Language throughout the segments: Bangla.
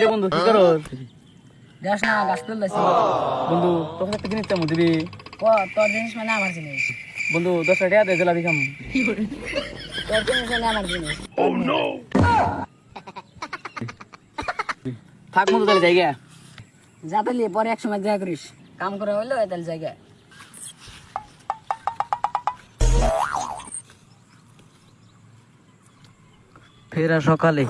কিরে বন্ধু কি করো? দেখ না গাছ তুলতেছি। বন্ধু তোকে একটা জিনিস চামু দিবি? তোর জিনিস মানে আমার জিনিস। বন্ধু 10 টাকা দে জেলাবি খাম। তোর জিনিস মানে আমার জিনিস। থাক বন্ধু তাহলে জায়গা। যা তাহলে পরে এক সময় দেখা করিস। কাম করা হইলো তাহলে জায়গা। ফেরা সকালে।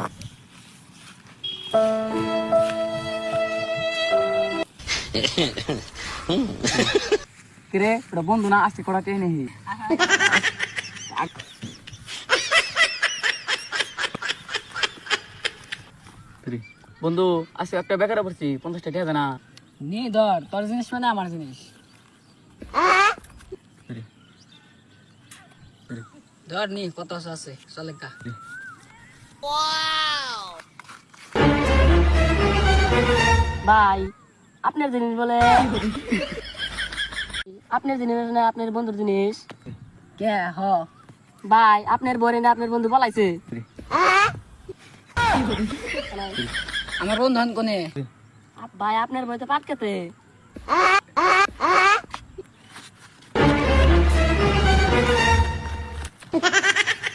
কিরে ওটা বন্ধু না আসতে করা চেয়ে নেই। বন্ধু আজকে একটা বেকার পড়ছি 50 টাকা দেয় না। নি ধর তোর জিনিস মানে আমার জিনিস। ধর নি কত আছে চলে কা। ভাই আপনার জিনিস বলে আপনার জিনিস না আপনার বন্ধুর জিনিস। কে হ ভাই আপনার বরে না আপনার বন্ধু বলাইছে। আমার বন্ধু হন কোনে? ভাই আপনার বই তো পাটকেতে।